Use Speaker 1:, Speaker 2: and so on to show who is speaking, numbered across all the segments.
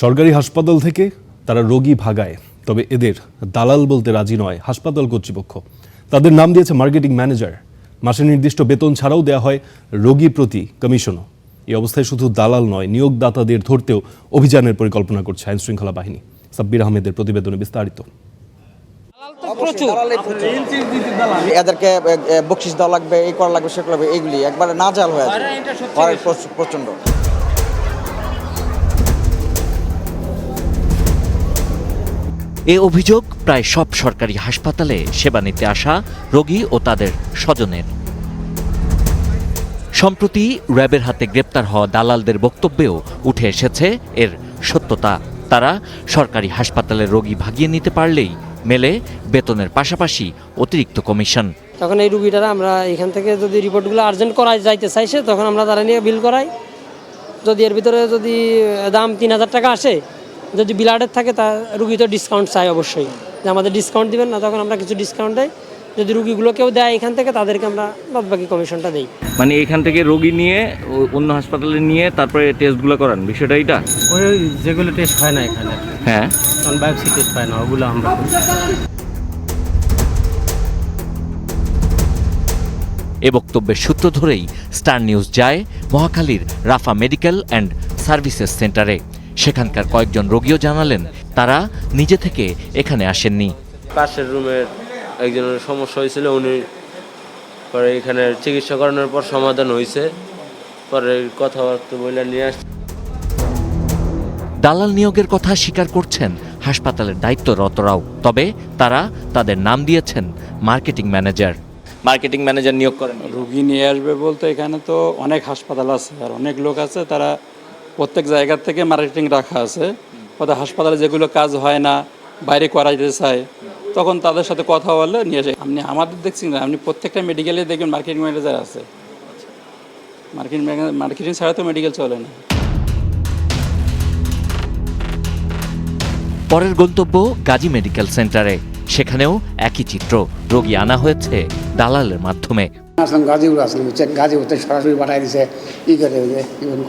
Speaker 1: সরকারি হাসপাতাল থেকে তারা রোগী ভাগায়, তবে এদের দালাল বলতে রাজি নয় হাসপাতাল কর্তৃপক্ষ। তাদের নাম দিয়েছে মার্কেটিং ম্যানেজার। মাসে নির্দিষ্ট বেতন ছাড়াও দেওয়া হয় রোগী প্রতি কমিশনও। এই অবস্থায় শুধু দালাল নয়, নিয়োগদাতাদের ধরতেও অভিযানের পরিকল্পনা করছে আইন শৃঙ্খলা বাহিনী। সাব্বির আহমেদের প্রতিবেদনে বিস্তারিত।
Speaker 2: এদেরকে বকশিস দেওয়া লাগবে, এই করা লাগবে, সে করা লাগবে, এইগুলি একবারে নাজাল হয়ে আছে প্রচন্ড।
Speaker 3: এ অভিযোগ প্রায় সব সরকারি হাসপাতালে সেবা নিতে আসা রোগী ও তাদের স্বজনের। সম্প্রতি র্যাবের হাতে গ্রেপ্তার হওয়া দালালদের বক্তব্যেও উঠে এসেছে এর সত্যতা। তারা সরকারি হাসপাতালের রোগী ভাগিয়ে নিতে পারলেই মেলে বেতনের পাশাপাশি অতিরিক্ত কমিশন।
Speaker 4: তখন এই রুগীটারা আমরা এখান থেকে যদি রিপোর্টগুলো আর্জেন্ট করাই যাইতে চাইছে, তখন আমরা তারা নিয়ে বিল করাই। যদি এর ভিতরে যদি দাম 3000 টাকা আসে, যদি বিলাডের থাকে তা রুগী তো ডিসকাউন্ট চাই অবশ্যই, যে আমাদের ডিসকাউন্ট দিবেন না, তখন আমরা কিছু ডিসকাউন্ট দেয়। যদি রুগীগুলো কেউ দেয় এখান থেকে, তাদেরকে আমরা বাদবাকি কমিশনটা দিই।
Speaker 5: মানে এখান থেকে রোগী নিয়ে অন্য হাসপাতালে নিয়ে তারপরে টেস্টগুলো করান, বিষয়টা এইটা?
Speaker 6: ওই যেগুলো টেস্ট হয় না এখানে,
Speaker 5: হ্যাঁ,
Speaker 6: কারণ বায়োপসি টেস্ট হয় না, ওগুলো আমরা
Speaker 3: এ বক্তব্যের সূত্র ধরেই স্টার নিউজ যায় মহাখালীর রাফা মেডিকেল অ্যান্ড সার্ভিসেস সেন্টারে। সেখানকার কয়েকজন রোগীও জানালেন তারা নিজে থেকে এখানে আসেননি।
Speaker 7: পাশের রুমের একজনের সমস্যা হয়েছিল, উনি পরে এখানে চিকিৎসা করানোর পর সমাধান হয়েছে, পরে কথাবার্তা বলে নিয়ে আসছে।
Speaker 3: দালাল নিয়োগের কথা স্বীকার করছেন হাসপাতালের দায়িত্বরতরাও, তবে তারা তাদের নাম দিয়েছেন মার্কেটিং ম্যানেজার। মার্কেটিং ম্যানেজার নিয়োগ করেন।
Speaker 8: রুগী নিয়ে আসবে বলতে এখানে তো অনেক হাসপাতাল আছে আর অনেক লোক আছে, তারা প্রত্যেক জায়গা থেকে মার্কেটিং রাখা আছে। ওদের হাসপাতালে যেগুলো কাজ হয় না, বাইরে করাইতে চায়, তখন তাদের সাথে কথা বলে নিয়ে আসে। আপনি আমাদের দেখছেন না, আপনি প্রত্যেকটা মেডিকেলে দেখবেন মার্কেটিং ম্যানেজার আছে। মার্কেটিং ছাড়া তো মেডিকেল চলে না।
Speaker 3: পরের গন্তব্য গাজী মেডিকেল সেন্টারে। সেখানেও একই চিত্র, রোগী আনা হয়েছে দালালের মাধ্যমে।
Speaker 9: গাজীপুর আসলে গাজীপুরতে সরাসরি পাঠাই দিছে,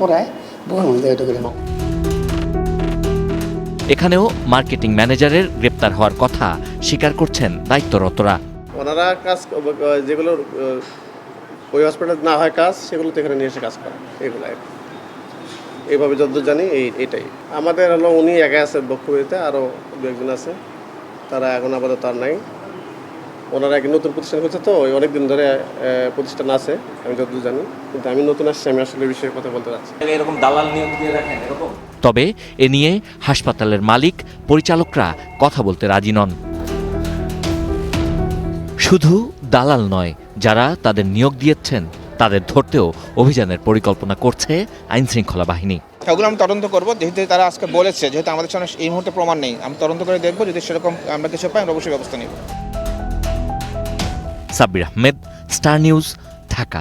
Speaker 9: করায়
Speaker 3: এখানেও মার্কেটিং ম্যানেজারের গ্রেপ্তার হওয়ার কথা স্বীকার করছেন দায়িত্বরতরা।
Speaker 10: ওনারা কাজ যেগুলো ওই হসপিটালে না হয় কাজ, সেগুলো তো এখানে নিয়ে এসে কাজ করে, এগুলো এইভাবে যতদূর জানি এইটাই আমাদের হলো। উনি একা আছে বক্ষবিতে, আরও দু একজন আছে, তারা এখন আপাতত আর নাই। ওনারা এক নতুন প্রতিষ্ঠান করছে, তো অনেক দিন ধরে প্রতিষ্ঠান আছে আমি যতদূর জানি, কিন্তু আমি নতুন আসছি, আমি আসলে বিষয়ে কথা বলতে চাচ্ছি।
Speaker 5: এরকম দালাল নিয়োগ দিয়ে রাখেন এরকম?
Speaker 3: তবে এ নিয়ে হাসপাতালের মালিক পরিচালকরা কথা বলতে রাজি নন। শুধু দালাল নয়, যারা তাদের নিয়োগ দিয়েছেন তাদের ধরতেও অভিযানের পরিকল্পনা করছে আইন শৃঙ্খলা বাহিনী।
Speaker 11: ওগুলো আমি তদন্ত করবো, যেহেতু তারা আজকে বলেছে, যেহেতু আমাদের সামনে এই মুহূর্তে প্রমাণ নেই, আমি তদন্ত করে দেখবো, যদি সেরকম আমরা কিছু পাই আমরা অবশ্যই ব্যবস্থা নেব।
Speaker 3: Sabbir Ahmed, star news, Dhaka.